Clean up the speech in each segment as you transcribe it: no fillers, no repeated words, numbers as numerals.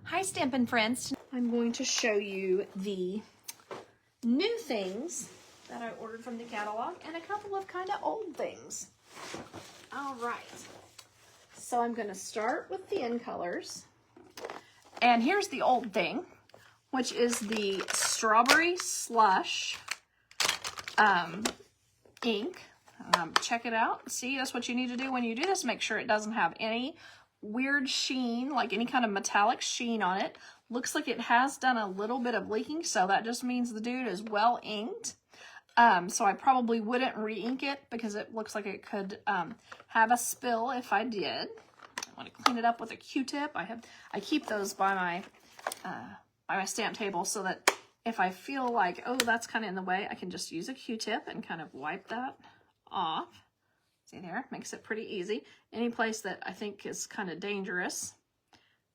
Hi Stampin' friends. I'm going to show you the new things that I ordered from the catalog and a couple of kind of old things. All right, so I'm going to start with the in colors. And here's the old thing, which is the Strawberry Slush ink. Check it out. See, that's what you need to do when you do this. Make sure it doesn't have any weird sheen, like any kind of metallic sheen on it. Looks like it has done a little bit of leaking, so that just means the dude is well inked. So I probably wouldn't re-ink it because it looks like it could have a spill if I did. I want to clean it up with a Q-tip. I keep those by my stamp table so that if I feel like, oh, that's kind of in the way, I can just use a Q-tip and kind of wipe that off. See there, makes it pretty easy. Any place that I think is kind of dangerous,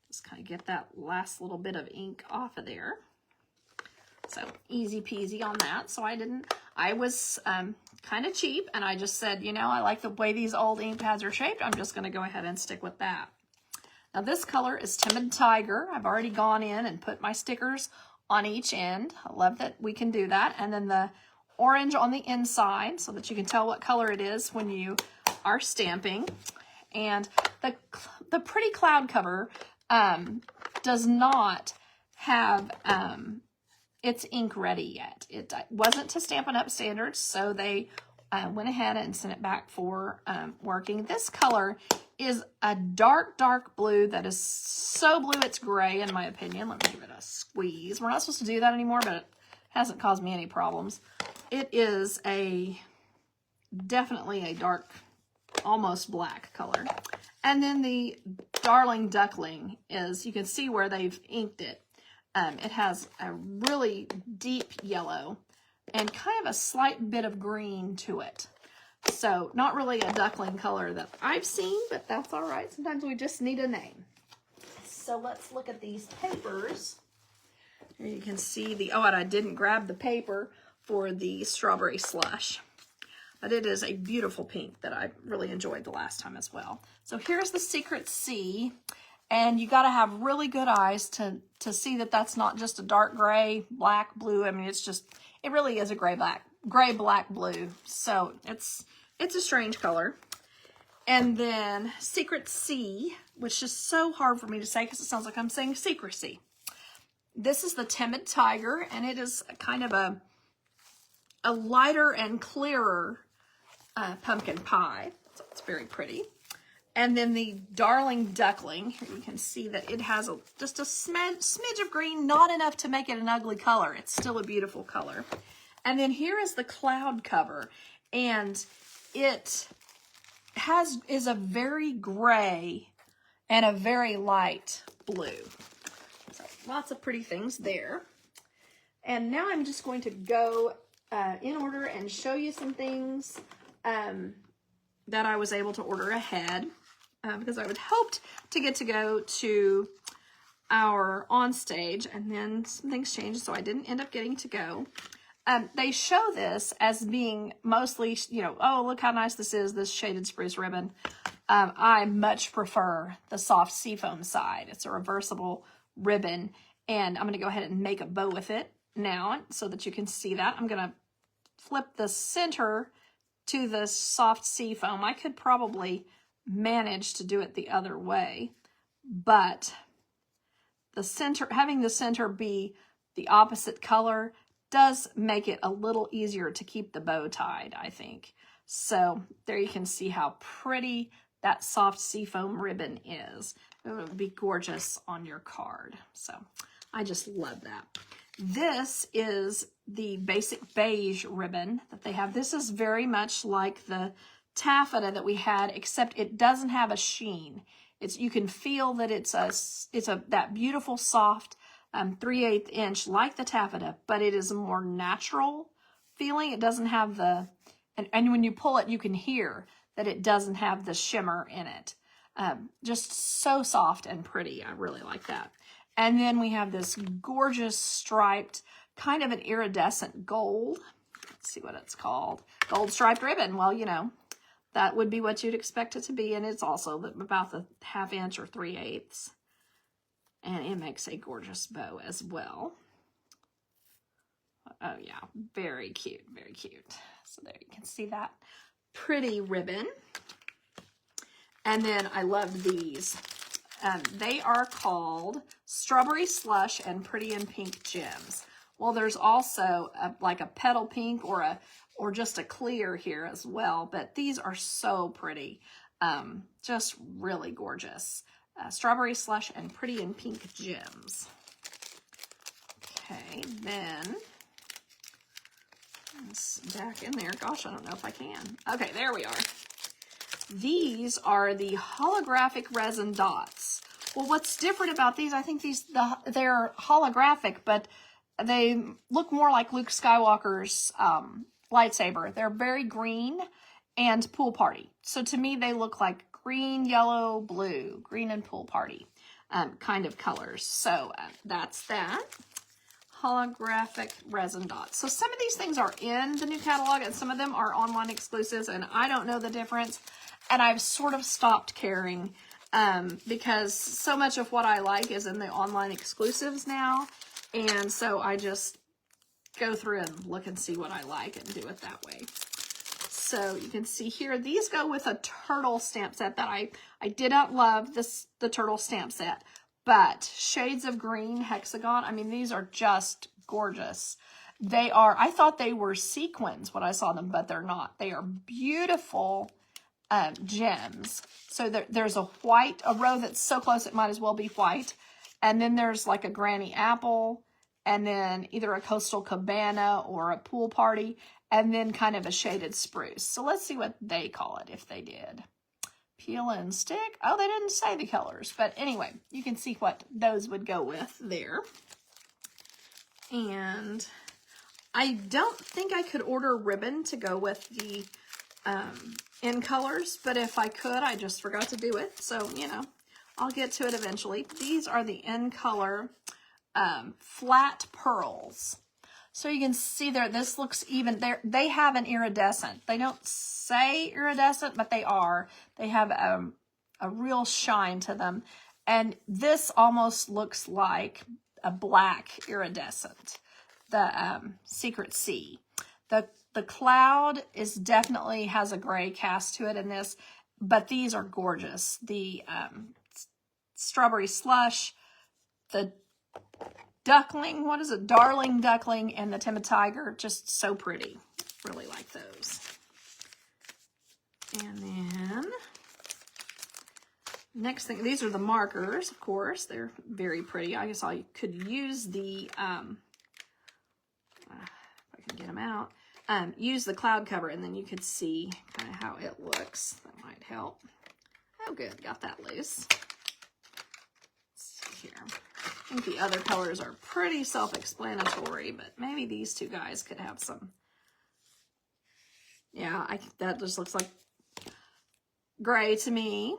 just kind of get that last little bit of ink off of there. So easy peasy on that. So I was kind of cheap, and I just said, you know, I like the way these old ink pads are shaped. I'm just going to go ahead and stick with that. Now this color is Timid Tiger. I've already gone in and put my stickers on each end. I love that we can do that. And then the orange on the inside so that you can tell what color it is when you are stamping. And the pretty cloud cover does not have its ink ready yet. It wasn't to Stampin' Up! Standards, so they went ahead and sent it back for working. This color is a dark, dark blue that is so blue it's gray, in my opinion. Let me give it a squeeze. We're not supposed to do that anymore, but it hasn't caused me any problems. It is definitely a dark, almost black color. And then the Darling Duckling is, you can see where they've inked it. It has a really deep yellow and kind of a slight bit of green to it. So not really a duckling color that I've seen, but that's all right. Sometimes we just need a name. So let's look at these papers. Here you can see and I didn't grab the paper for the Strawberry Slush. But it is a beautiful pink that I really enjoyed the last time as well. So here's the Secret C. And you got to have really good eyes to see that that's not just a dark gray, black, blue. I mean, it really is a gray, black, blue. So it's a strange color. And then Secret C, which is so hard for me to say because it sounds like I'm saying secrecy. This is the Timid Tiger, and it is kind of a lighter and clearer pumpkin pie. So it's very pretty. And then the Darling Duckling, here you can see that it has just a smidge of green, not enough to make it an ugly color. It's still a beautiful color. And then here is the cloud cover, and it is a very gray and a very light blue. So lots of pretty things there. And now I'm just going to go in order and show you some things that I was able to order ahead. Because I would hoped to get to go to our on stage, and then some things changed, so I didn't end up getting to go. They show this as being mostly, you know, oh, look how nice this is, this shaded spruce ribbon. I much prefer the soft seafoam side. It's a reversible ribbon, and I'm going to go ahead and make a bow with it now so that you can see that. I'm going to flip the center to the soft seafoam. I could probably manage to do it the other way, but having the center be the opposite color does make it a little easier to keep the bow tied, I think. So there you can see how pretty that soft seafoam ribbon is. It would be gorgeous on your card. So I just love that. This is the basic beige ribbon that they have. This is very much like the taffeta that we had, except it doesn't have a sheen. You can feel that it's that beautiful soft 3/8 inch like the taffeta, but it is a more natural feeling. It doesn't have and when you pull it, you can hear that it doesn't have the shimmer in it. Just so soft and pretty. I really like that. And then we have this gorgeous striped, kind of an iridescent gold. Let's see what it's called. Gold striped ribbon. Well, you know, that would be what you'd expect it to be, and it's also about the 1/2 inch or 3/8. And it makes a gorgeous bow as well. Oh yeah, very cute, very cute. So there you can see that pretty ribbon. And then I love these. They are called Strawberry Slush and Pretty in Pink Gems. Well, there's also like a petal pink or just a clear here as well, but these are so pretty. Just really gorgeous. Strawberry Slush and Pretty in Pink Gems. Okay, then it's back in there. Gosh, I don't know if I can. Okay, there we are. These are the holographic resin dots. Well, what's different about these, I think they're holographic, but they look more like Luke Skywalker's lightsaber. They're very green and pool party. So to me, they look like green, yellow, blue, green and pool party kind of colors. So that's that. Holographic resin dots. So some of these things are in the new catalog and some of them are online exclusives, and I don't know the difference. And I've sort of stopped caring because so much of what I like is in the online exclusives now. And so I just go through and look and see what I like and do it that way. So you can see here, these go with a turtle stamp set that I did not love the turtle stamp set, but shades of green hexagon. I mean, these are just gorgeous. They are, I thought they were sequins when I saw them, but they're not. They are beautiful gems. So there's a row that's so close it might as well be white. And then there's like a granny apple, and then either a coastal cabana or a pool party, and then kind of a shaded spruce. So let's see what they call it, if they did. Peel and stick. Oh, they didn't say the colors. But anyway, you can see what those would go with there. And I don't think I could order ribbon to go with the in colors, but if I could, I just forgot to do it. So, you know, I'll get to it eventually. These are the in color flat pearls. So you can see there, this looks even, they have an iridescent. They don't say iridescent, but they are. They have a real shine to them. And this almost looks like a black iridescent, the Secret Sea. The cloud is definitely has a gray cast to it in this, but these are gorgeous. The Strawberry Slush, the duckling, what is it? Darling duckling, and the Timid Tiger, just so pretty. Really like those. And then next thing, these are the markers, of course. They're very pretty. I guess I could use the, if I can get them out, use the cloud cover, and then you could see kind of how it looks. That might help. Oh, good. Got that loose. Let's see here. I think the other colors are pretty self-explanatory, but maybe these two guys could have some. Yeah, that just looks like gray to me.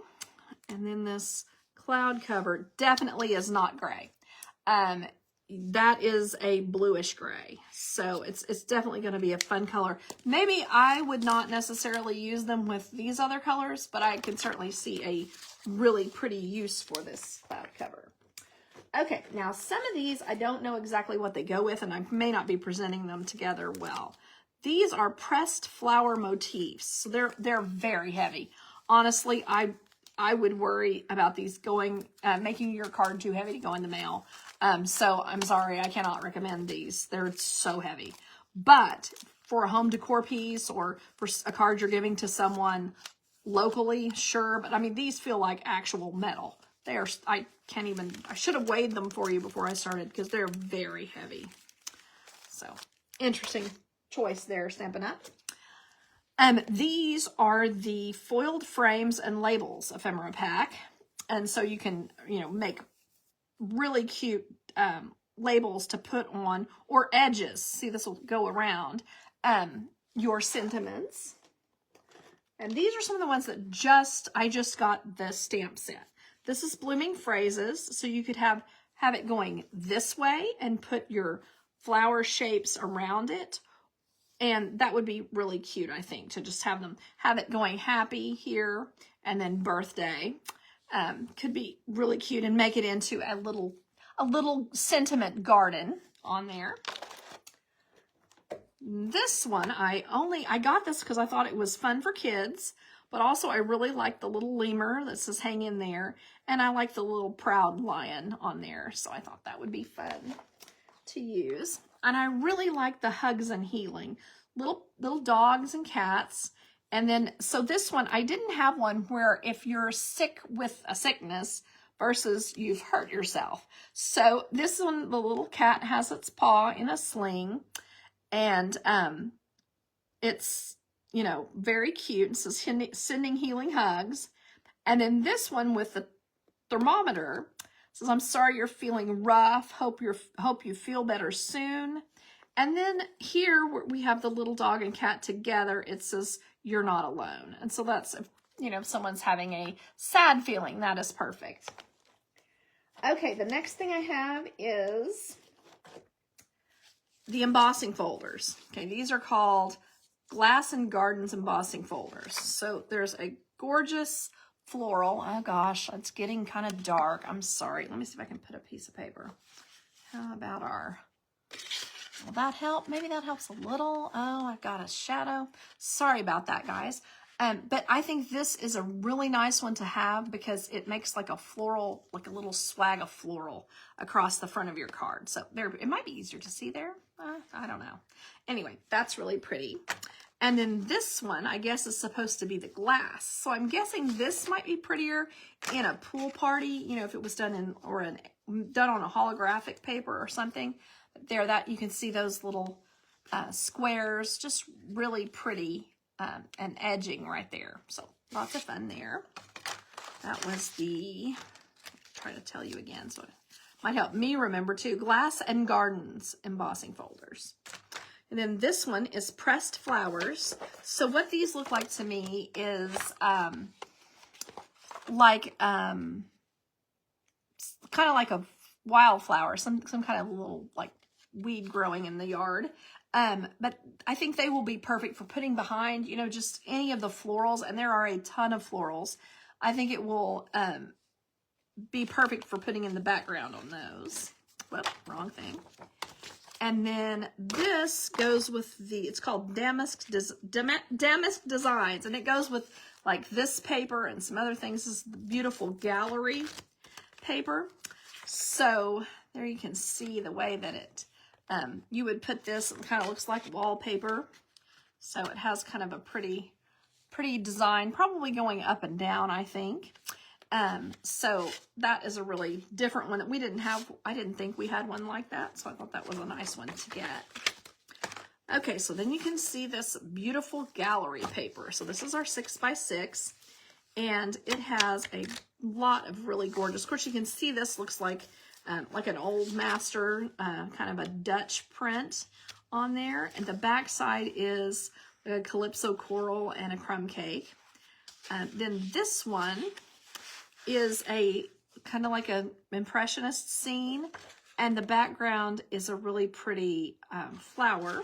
And then this cloud cover definitely is not gray. That is a bluish gray. So it's definitely going to be a fun color. Maybe I would not necessarily use them with these other colors, but I can certainly see a really pretty use for this cloud cover. Okay, now some of these, I don't know exactly what they go with, and I may not be presenting them together well. These are pressed flower motifs. So they're very heavy. Honestly, I would worry about these going, making your card too heavy to go in the mail. So I'm sorry, I cannot recommend these. They're so heavy. But for a home decor piece or for a card you're giving to someone locally, sure. But I mean, these feel like actual metal. They are, I should have weighed them for you before I started because they're very heavy. So interesting choice there, Stampin' Up. These are the foiled frames and labels ephemera pack. And so you can, make really cute labels to put on, or edges. See, this will go around your sentiments. And these are some of the ones that I just got the stamp set. This is Blooming Phrases. So you could have it going this way and put your flower shapes around it. And that would be really cute, I think, to just have it going happy here and then birthday. could be really cute and make it into a little sentiment garden on there. This one, I got this because I thought it was fun for kids, but also I really like the little lemur that says hang in there, and I like the little proud lion on there, so I thought that would be fun to use. And I really like the hugs and healing, little dogs and cats. And then, so this one, I didn't have one where if you're sick with a sickness versus you've hurt yourself. So this one, the little cat has its paw in a sling, and it's, you know, very cute. It says sending healing hugs. And then this one with the thermometer says, I'm sorry you're feeling rough. Hope you feel better soon. And then here we have the little dog and cat together. It says, you're not alone. And so that's, you know, if someone's having a sad feeling, that is perfect. Okay, the next thing I have is the embossing folders. Okay, these are called Glass and Gardens embossing folders. So there's a gorgeous floral. Oh gosh, it's getting kind of dark. I'm sorry. Let me see if I can put a piece of paper. How about will that help? Maybe that helps a little. Oh, I've got a shadow. Sorry about that, guys. But I think this is a really nice one to have because it makes like a floral, like a little swag of floral across the front of your card. So there, it might be easier to see there. I don't know. Anyway, that's really pretty. And then this one, I guess, is supposed to be the glass. So I'm guessing this might be prettier in a pool party, you know, if it was done done on a holographic paper or something. There, that you can see those little squares, just really pretty and edging right there. So lots of fun there. That was the, I'll try to tell you again, so it might help me remember too. Glass and Gardens embossing folders. And then this one is pressed flowers. So what these look like to me is kind of like a wildflower, some kind of little like weed growing in the yard. But I think they will be perfect for putting behind, you know, just any of the florals, and there are a ton of florals. I think it will be perfect for putting in the background on those. Well, wrong thing. And then this goes with it's called Damask Designs, and it goes with like this paper and some other things. This is the beautiful gallery paper. So there you can see the way that it, you would put this, it kind of looks like wallpaper. So it has kind of a pretty design, probably going up and down, I think. So that is a really different one that we didn't have. I didn't think we had one like that, so I thought that was a nice one to get. Okay, so then you can see this beautiful gallery paper. So this is our 6x6, and it has a lot of really gorgeous. Of course, you can see this looks like an old master, kind of a Dutch print on there, and the back side is a calypso coral and a crumb cake. Then this one is a kind of like an impressionist scene, and the background is a really pretty flower.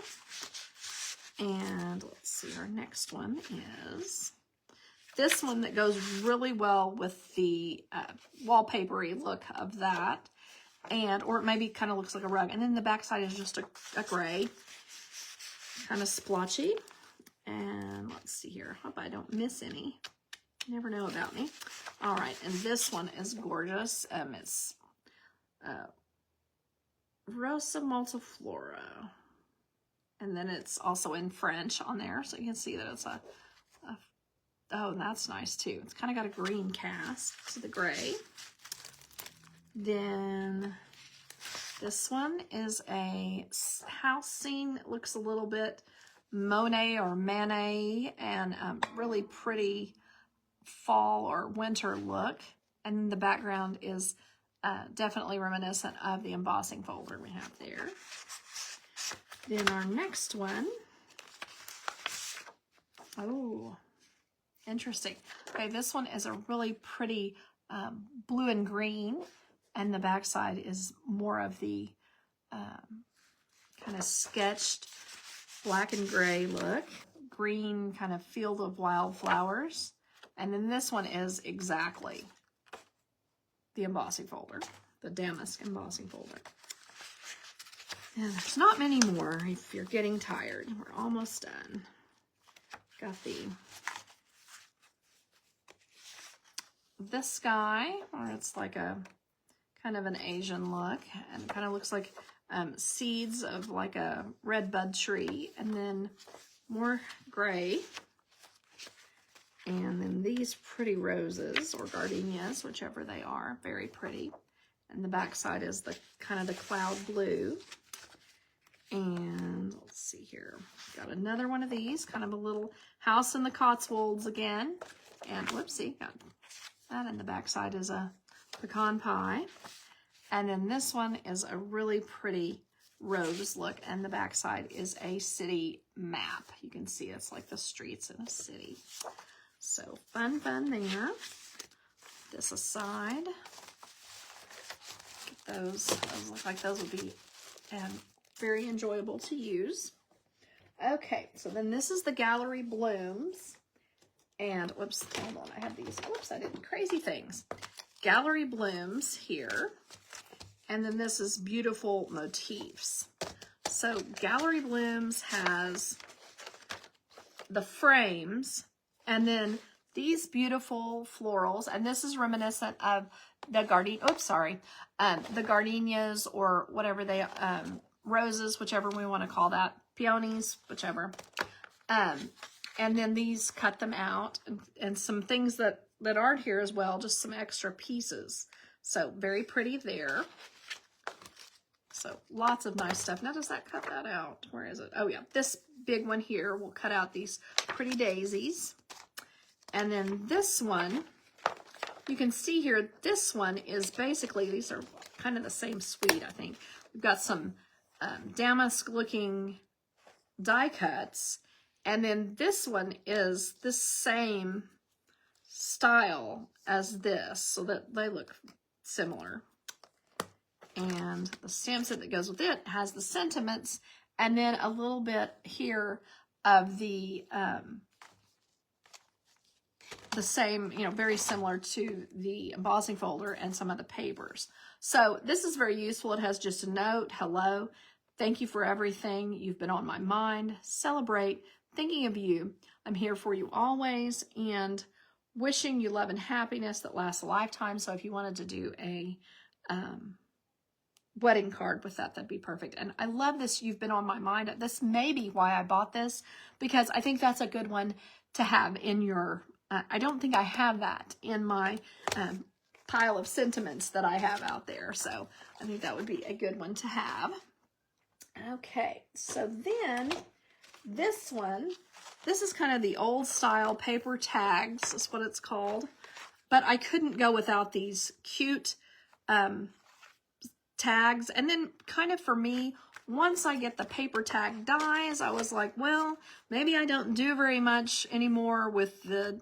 And let's see, our next one is this one that goes really well with the wallpapery look of that, or it maybe kind of looks like a rug. And then the back side is just a gray, kind of splotchy. And let's see here, hope I don't miss any. You never know about me. All right, and this one is gorgeous. It's Rosa Multiflora. And then it's also in French on there, so you can see that it's oh, that's nice too. It's kind of got a green cast to the gray. Then this one is a house scene that looks a little bit Monet or Manet, and really pretty fall or winter look. And the background is definitely reminiscent of the embossing folder we have there. Then our next one, oh, interesting. Okay, this one is a really pretty blue and green, and the backside is more of the kind of sketched black and gray look, green kind of field of wildflowers. And then this one is exactly the embossing folder, the damask embossing folder. And there's not many more if you're getting tired. We're almost done. Got this guy, where it's like a kind of an Asian look, and it kind of looks like seeds of like a red bud tree, and then more gray, and then these pretty roses or gardenias, whichever they are, very pretty. And the back side is the kind of the cloud blue. And let's see here, got another one of these, kind of a little house in the Cotswolds again. And whoopsie, got that, and the back side is a pecan pie. And then this one is a really pretty rose look, and the back side is a city map. You can see it's like the streets in a city. So fun there. This aside. Get those look like those would be very enjoyable to use. Okay, so then this is the Gallery Blooms. And whoops, hold on, I have these. Whoops, I did crazy things. Gallery Blooms here. And then this is Beautiful Motifs. So Gallery Blooms has the frames, and then these beautiful florals, and this is reminiscent of the the gardenias, or whatever they, roses, whichever we want to call that, peonies, whichever. And then these, cut them out, and some things that aren't here as well, just some extra pieces. So very pretty there. So lots of nice stuff. Now, does that cut that out? Where is it? Oh yeah, this big one here will cut out these pretty daisies. And then this one, you can see here, this one is basically, these are kind of the same suite, I think. We've got some damask looking die cuts. And then this one is the same style as this, so that they look similar. And the stamp set that goes with it has the sentiments, and then a little bit here of the same, very similar to the embossing folder and some of the papers. So this is very useful. It has just a note, hello, thank you for everything. You've been on my mind. Celebrate, thinking of you. I'm here for you always, and wishing you love and happiness that lasts a lifetime. So if you wanted to do a wedding card with that, that'd be perfect. And I love this, you've been on my mind. This may be why I bought this, because I think that's a good one to have in your, I don't think I have that in my pile of sentiments that I have out there. So I think that would be a good one to have. Okay, so then this one, this is kind of the old style paper tags, is what it's called. But I couldn't go without these cute tags. And then kind of for me, once I get the paper tag dies, I was like, well, maybe I don't do very much anymore with the,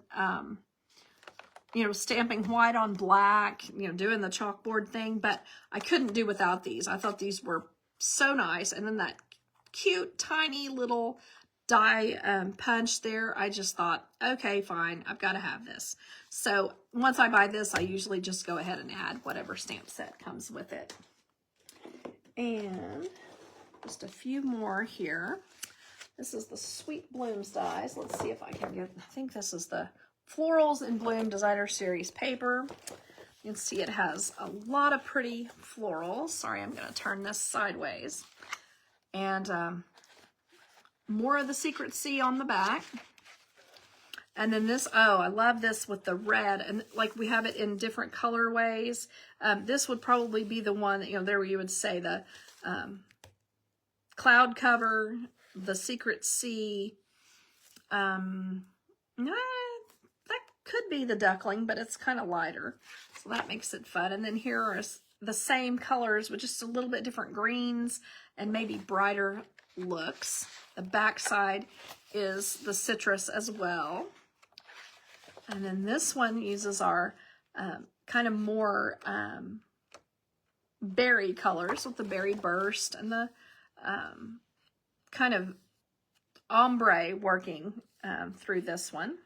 stamping white on black, doing the chalkboard thing, but I couldn't do without these. I thought these were so nice. And then that cute, tiny little die punch there, I just thought, okay, fine, I've got to have this. So once I buy this, I usually just go ahead and add whatever stamp set comes with it. And just a few more here. This is the Sweet Blooms dies. Let's see if I can get, I think this is the Florals in Bloom Designer Series paper. You can see it has a lot of pretty florals. Sorry, I'm going to turn this sideways. And more of the Secret Sea on the back. And then this, oh, I love this with the red, and like we have it in different colorways. This would probably be the one, there where you would say the cloud cover, the Secret Sea. That could be the duckling, but it's kind of lighter, so that makes it fun. And then here are the same colors with just a little bit different greens and maybe brighter looks. The back side is the citrus as well. And then this one uses our kind of more berry colors with the berry burst and the kind of ombre working through this one.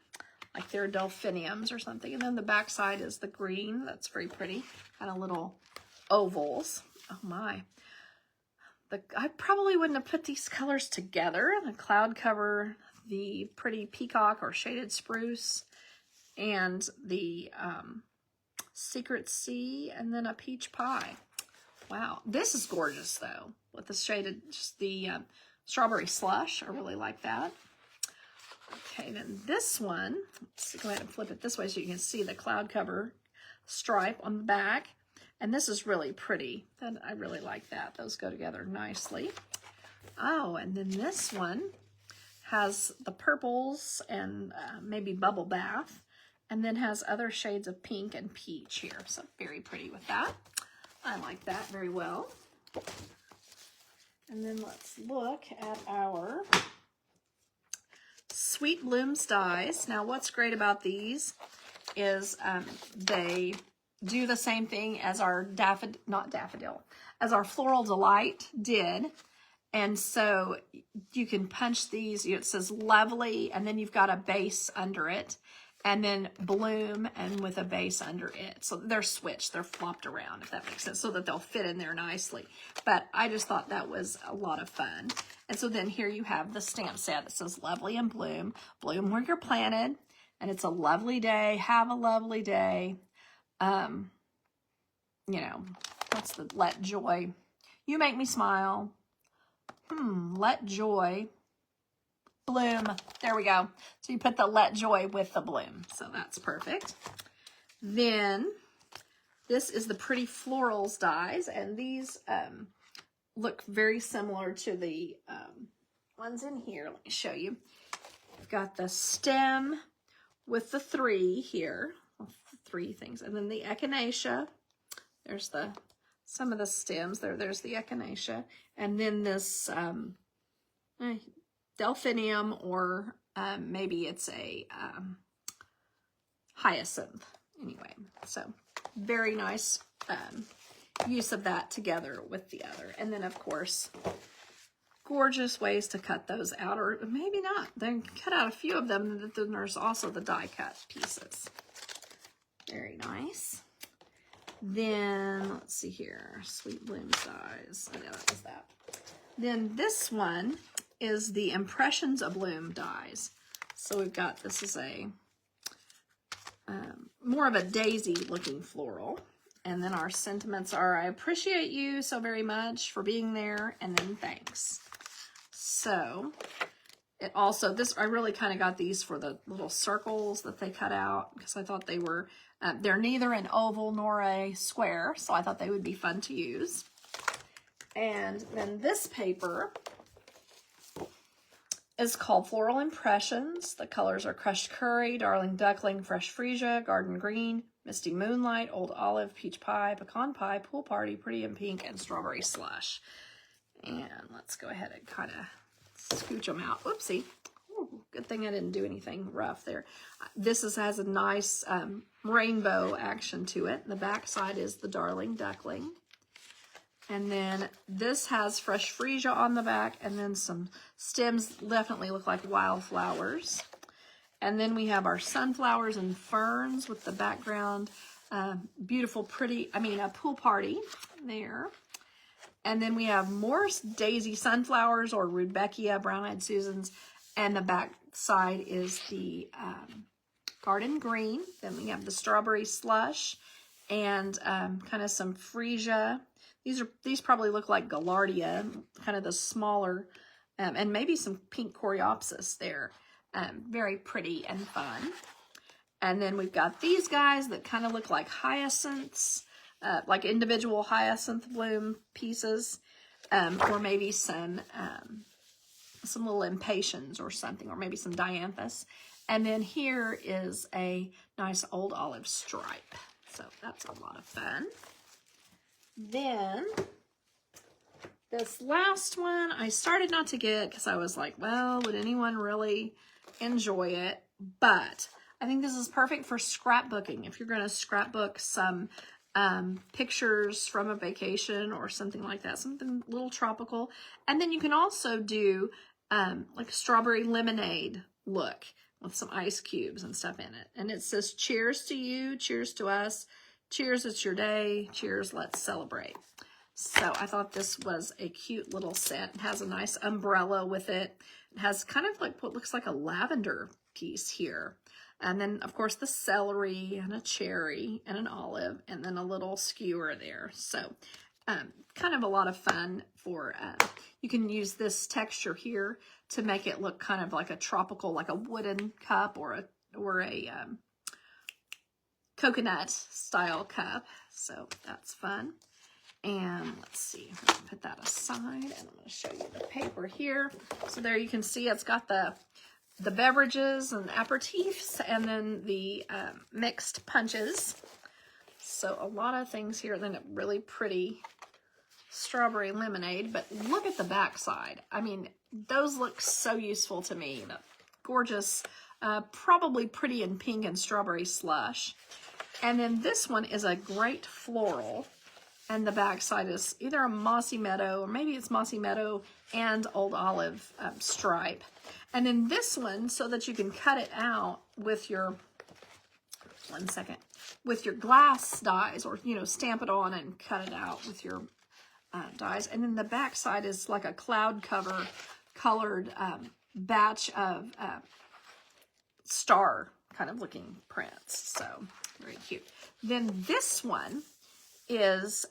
like they're delphiniums or something. And then the back side is the green. That's very pretty. Kind of little ovals. Oh my. I probably wouldn't have put these colors together. The cloud cover, the pretty peacock or shaded spruce, and the secret sea, and then a peach pie. Wow, this is gorgeous though, with the shaded, just the strawberry slush. I really like that. Okay, then this one, let's go ahead and flip it this way so you can see the cloud cover stripe on the back. And this is really pretty. I really like that. Those go together nicely. Oh, and then this one has the purples and maybe bubble bath, and then has other shades of pink and peach here. So very pretty with that. I like that very well. And then let's look at our Sweet Blooms dies. Now what's great about these is they do the same thing as our as our Floral Delight did. And so you can punch these, it says lovely, and then you've got a base under it, and then bloom and with a base under it. So they're switched, they're flopped around, if that makes sense, so that they'll fit in there nicely. But I just thought that was a lot of fun. And so then here you have the stamp set that says lovely and bloom, bloom where you're planted, and it's a lovely day, have a lovely day. You know, what's the let joy, you make me smile, let joy bloom. There we go. So you put the let joy with the bloom. So that's perfect. Then this is the Pretty Florals dies, and these look very similar to the ones in here. Let me show you. We've got the stem with the 3 here, 3 things, and then the echinacea. There's some of the stems there. There's the echinacea, and then this delphinium, or maybe it's a hyacinth. Anyway, so very nice use of that together with the other. And then of course, gorgeous ways to cut those out, or maybe not. Then cut out a few of them, and then there's also the die cut pieces. Very nice. Then let's see here, Sweet Blooms dies. Oh yeah, that was that. Then this one is the Impressions of Bloom dies. So we've got, this is a more of a daisy looking floral. And then our sentiments are, I appreciate you so very much for being there, and then thanks. So it also, I really kind of got these for the little circles that they cut out, because I thought they were, they're neither an oval nor a square, so I thought they would be fun to use. And then this paper is called Floral Impressions. The colors are Crushed Curry, Darling Duckling, Fresh Freesia, Garden Green, Misty Moonlight, Old Olive, Peach Pie, Pecan Pie, Pool Party, Pretty in Pink, and Strawberry Slush. And let's go ahead and kind of scooch them out. Oopsie. Ooh, good thing I didn't do anything rough there. This has a nice rainbow action to it. The back side is the Darling Duckling. And then this has Fresh Freesia on the back, and then some stems definitely look like wildflowers. And then we have our sunflowers and ferns with the background. Beautiful, pretty, a pool party there. And then we have more daisy sunflowers or Rudbeckia, brown-eyed Susans. And the back side is the garden green. Then we have the strawberry slush and kind of some freesia. These probably look like gaillardia, kind of the smaller, and maybe some pink coreopsis there. Very pretty and fun. And then we've got these guys that kind of look like hyacinths, like individual hyacinth bloom pieces, or maybe some little impatiens or something, or maybe some dianthus. And then here is a nice old olive stripe. So that's a lot of fun. Then this last one I started not to get because I was like, well, would anyone really enjoy it? But I think this is perfect for scrapbooking. If you're going to scrapbook some pictures from a vacation or something like that, something a little tropical. And then you can also do like a strawberry lemonade look with some ice cubes and stuff in it. And it says, cheers to you, cheers to us, cheers, it's your day, cheers, let's celebrate. So I thought this was a cute little set. It has a nice umbrella with it. It has kind of like what looks like a lavender piece here. And then, of course, the celery and a cherry and an olive and then a little skewer there. So kind of a lot of fun for, you can use this texture here to make it look kind of like a tropical, like a wooden cup or a coconut style cup. So that's fun. And let's see, I'm gonna put that aside and I'm gonna show you the paper here. So there you can see it's got the beverages and aperitifs and then the mixed punches. So a lot of things here, then a really pretty strawberry lemonade, but look at the back side. I mean, those look so useful to me. The gorgeous, probably pretty in pink and strawberry slush. And then this one is a great floral. And the back side is either a mossy meadow, or maybe it's mossy meadow and old olive stripe. And then this one, so that you can cut it out with your, with your glass dies, or, you know, stamp it on and cut it out with your dies. And then the back side is like a cloud cover colored batch of star kind of looking prints. So very cute. Then this one is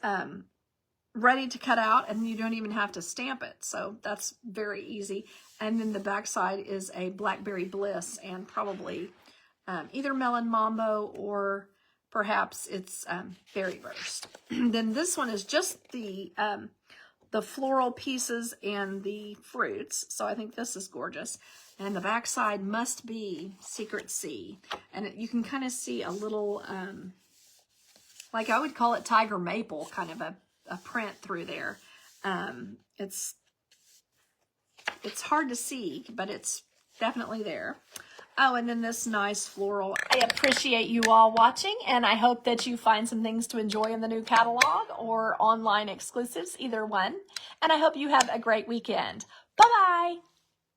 ready to cut out and you don't even have to stamp it. So that's very easy. And then the back side is a Blackberry Bliss and probably either Melon Mambo or perhaps it's Berry Burst. Then this one is just the floral pieces and the fruits. So I think this is gorgeous. And the back side must be Secret Sea. And you can kind of see a little... like I would call it tiger maple, kind of a print through there. It's hard to see, but it's definitely there. Oh, and then this nice floral. I appreciate you all watching, and I hope that you find some things to enjoy in the new catalog or online exclusives, either one. And I hope you have a great weekend. Bye-bye.